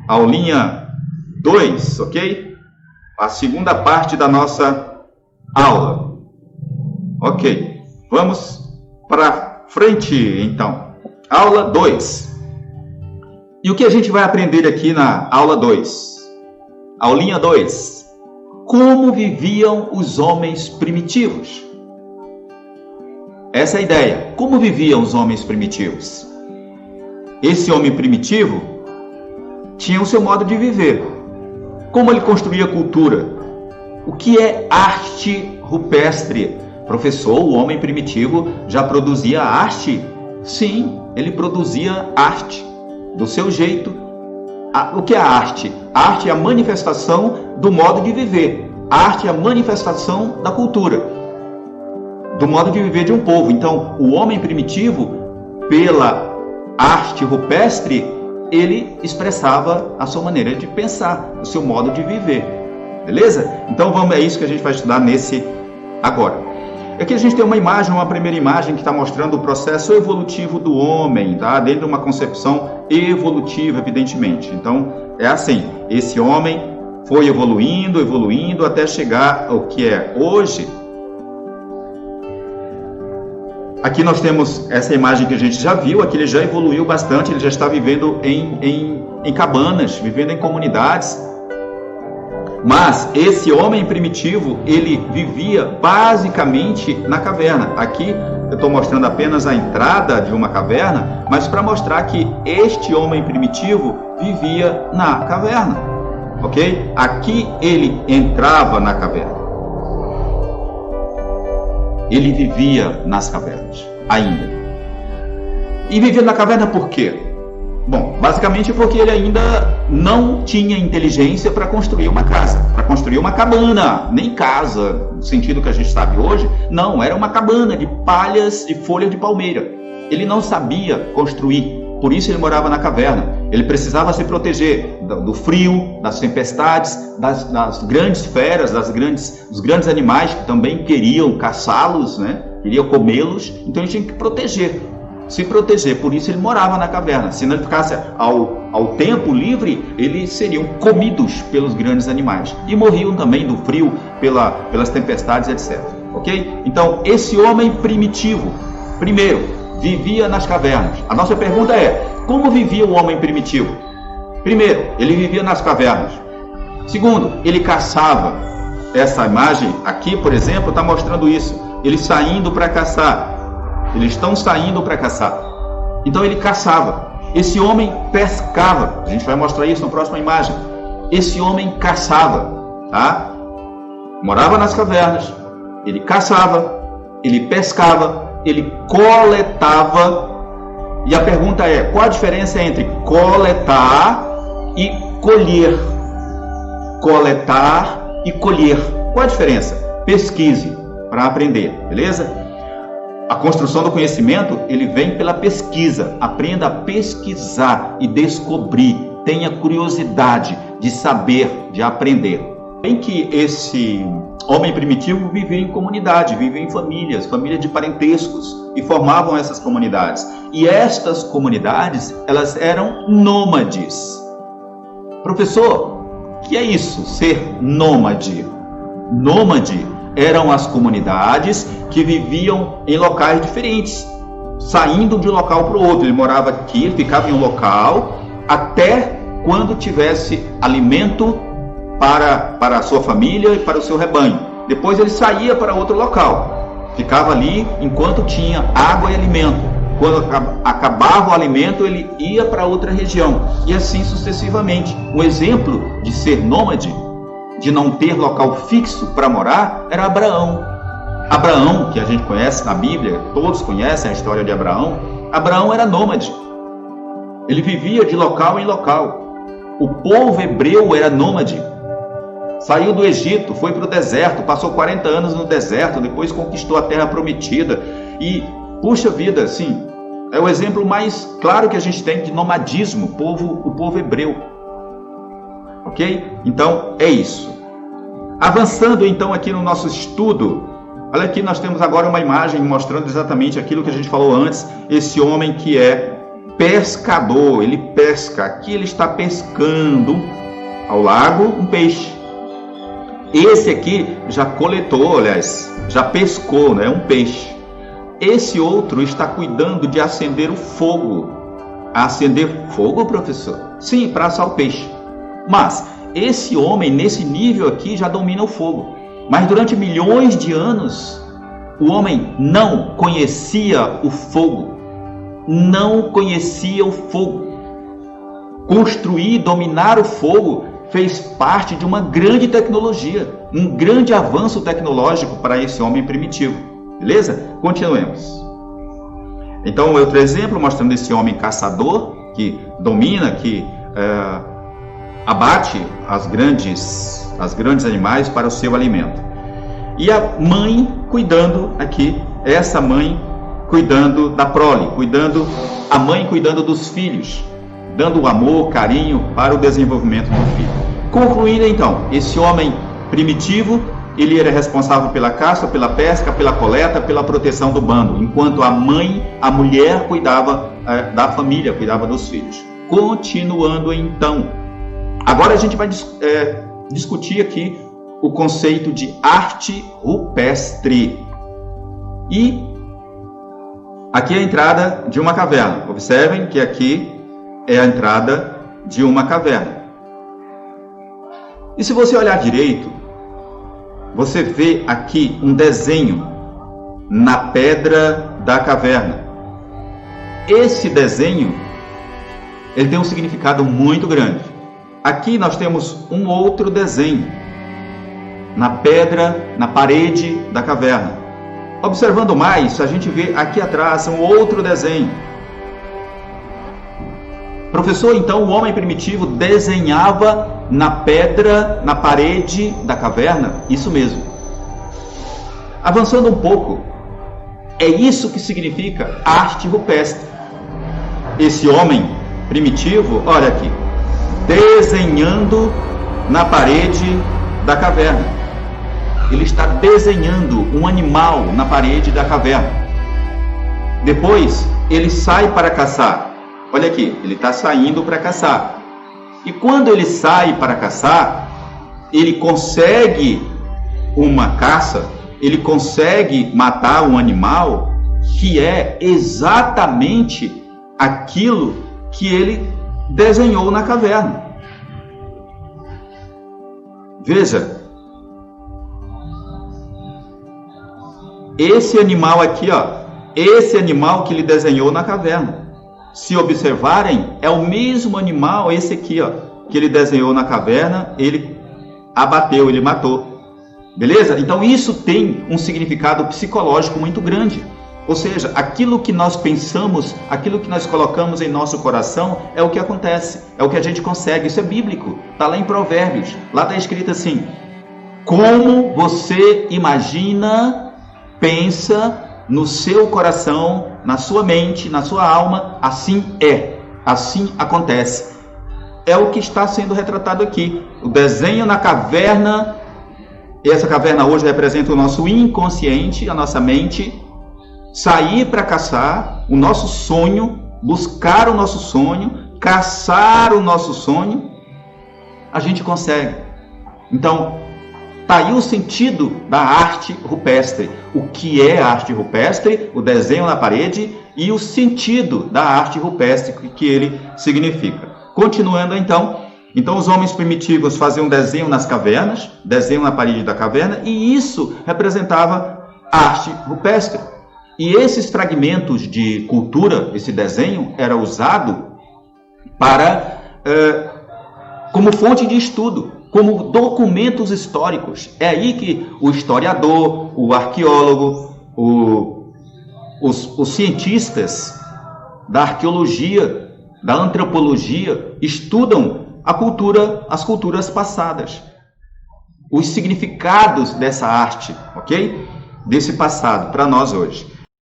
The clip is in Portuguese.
aulinha 2, ok? A segunda parte da nossa aula. Ok, vamos para frente então. Aula 2. E o que a gente vai aprender aqui na aula 2? Aulinha 2. Como viviam os homens primitivos? Essa é a ideia. Como viviam os homens primitivos? Esse homem primitivo tinha o seu modo de viver. Como ele construía cultura? O que é arte rupestre? Professor, o homem primitivo já produzia arte? Sim, ele produzia arte do seu jeito. O que é a arte? A arte é a manifestação do modo de viver. A arte é a manifestação da cultura, do modo de viver de um povo. Então, o homem primitivo, pela arte rupestre, ele expressava a sua maneira de pensar, o seu modo de viver. Beleza? Então, é isso que a gente vai estudar nesse agora. Aqui a gente tem uma primeira imagem que está mostrando o processo evolutivo do homem, tá? Dentro de uma concepção evolutiva, evidentemente. Então, é assim, esse homem foi evoluindo, até chegar ao que é hoje. Aqui nós temos essa imagem que a gente já viu, aqui ele já evoluiu bastante, ele já está vivendo em cabanas, vivendo em comunidades. Mas esse homem primitivo, ele vivia basicamente na caverna. Aqui eu estou mostrando apenas a entrada de uma caverna, mas para mostrar que este homem primitivo vivia na caverna, ok? Aqui ele entrava na caverna. Ele vivia nas cavernas, ainda. E vivia na caverna por quê? Bom, basicamente porque ele ainda não tinha inteligência para construir uma casa, para construir uma cabana, nem casa, no sentido que a gente sabe hoje, não, era uma cabana de palhas e folha de palmeira. Ele não sabia construir, por isso ele morava na caverna. Ele precisava se proteger do frio, das tempestades, das grandes feras, dos grandes animais que também queriam caçá-los, né? Queriam comê-los, então ele tinha que se proteger, por isso ele morava na caverna. Se não ele ficasse ao tempo livre, eles seriam comidos pelos grandes animais e morriam também do frio, pelas tempestades, etc. Ok? Então, esse homem primitivo, primeiro, vivia nas cavernas. A nossa pergunta é, como vivia o homem primitivo? Primeiro, ele vivia nas cavernas. Segundo, ele caçava. Essa imagem aqui, por exemplo, está mostrando isso. Ele saindo para caçar. Eles estão saindo para caçar. Então ele caçava. Esse homem pescava. A gente vai mostrar isso na próxima imagem. Esse homem caçava, tá? Morava nas cavernas. Ele caçava. Ele pescava. Ele coletava. E a pergunta é, qual a diferença entre coletar e colher? Coletar e colher. Qual a diferença? Pesquise para aprender, beleza? A construção do conhecimento, ele vem pela pesquisa. Aprenda a pesquisar e descobrir. Tenha curiosidade de saber, de aprender. Bem que esse homem primitivo vivia em comunidade, vivia em famílias de parentescos, e formavam essas comunidades. E estas comunidades, elas eram nômades. Professor, o que é isso, ser nômade? Nômade eram as comunidades que viviam em locais diferentes, saindo de um local para o outro. Ele morava aqui, ele ficava em um local até quando tivesse alimento para a sua família e para o seu rebanho. Depois ele saía para outro local, ficava ali enquanto tinha água e alimento. Quando acabava o alimento, ele ia para outra região, e assim sucessivamente. Um exemplo de ser nômade, de não ter local fixo para morar, era Abraão. Abraão, que a gente conhece na Bíblia, todos conhecem a história de Abraão. Abraão era nômade. Ele vivia de local em local. O povo hebreu era nômade. Saiu do Egito, foi para o deserto, passou 40 anos no deserto, depois conquistou a terra prometida. E, puxa vida, assim, é o exemplo mais claro que a gente tem de nomadismo, o povo hebreu. Ok? Então, é isso. Avançando então aqui no nosso estudo, olha aqui, nós temos agora uma imagem mostrando exatamente aquilo que a gente falou antes, esse homem que é pescador, ele pesca. Aqui ele está pescando ao lago um peixe. Esse aqui já coletou, aliás, já pescou, né, um peixe. Esse outro está cuidando de acender o fogo. Acender fogo, professor? Sim, para assar o peixe. Mas esse homem, nesse nível aqui, já domina o fogo. Mas durante milhões de anos, o homem não conhecia o fogo. Não conhecia o fogo. Construir, dominar o fogo fez parte de uma grande tecnologia, um grande avanço tecnológico para esse homem primitivo. Beleza? Continuemos. Então, outro exemplo, mostrando esse homem caçador, que domina, que abate as grandes animais para o seu alimento. E a mãe cuidando aqui, essa mãe cuidando da prole, a mãe cuidando dos filhos, dando amor, carinho para o desenvolvimento do filho. Concluindo então, esse homem primitivo, ele era responsável pela caça, pela pesca, pela coleta, pela proteção do bando, enquanto a mulher cuidava da família, cuidava dos filhos. Continuando então, agora a gente vai discutir aqui o conceito de arte rupestre. E aqui é a entrada de uma caverna. Observem que aqui é a entrada de uma caverna. E se você olhar direito, você vê aqui um desenho na pedra da caverna. Esse desenho, ele tem um significado muito grande. Aqui nós temos um outro desenho na pedra, na parede da caverna. Observando mais, a gente vê aqui atrás um outro desenho. Professor, então o homem primitivo desenhava na pedra, na parede da caverna? Isso mesmo. Avançando um pouco, é isso que significa arte rupestre. Esse homem primitivo, olha aqui, desenhando na parede da caverna. Ele está desenhando um animal na parede da caverna. Depois, ele sai para caçar. Olha aqui, ele está saindo para caçar. E quando ele sai para caçar, ele consegue uma caça, ele consegue matar um animal que é exatamente aquilo que ele desenhou na caverna. Veja, esse animal aqui, ó, esse animal que ele desenhou na caverna. Se observarem, é o mesmo animal, esse aqui, ó, que ele desenhou na caverna, ele abateu, ele matou. Beleza? Então isso tem um significado psicológico muito grande. Ou seja, aquilo que nós pensamos, aquilo que nós colocamos em nosso coração é o que acontece, é o que a gente consegue. Isso é bíblico, está lá em Provérbios. Lá está escrito assim: como você imagina, pensa no seu coração, na sua mente, na sua alma, assim é, assim acontece. É o que está sendo retratado aqui. O desenho na caverna, e essa caverna hoje representa o nosso inconsciente, a nossa mente. Sair para caçar, o nosso sonho, buscar o nosso sonho, caçar o nosso sonho, a gente consegue. Então, está aí o sentido da arte rupestre. O que é arte rupestre? O desenho na parede e o sentido da arte rupestre que ele significa. Continuando então os homens primitivos faziam desenho nas cavernas, desenho na parede da caverna, e isso representava arte rupestre. E esses fragmentos de cultura, esse desenho, era usado como fonte de estudo, como documentos históricos. É aí que o historiador, o arqueólogo, os cientistas da arqueologia, da antropologia, estudam as culturas passadas, os significados dessa arte, ok? Desse passado, para nós hoje.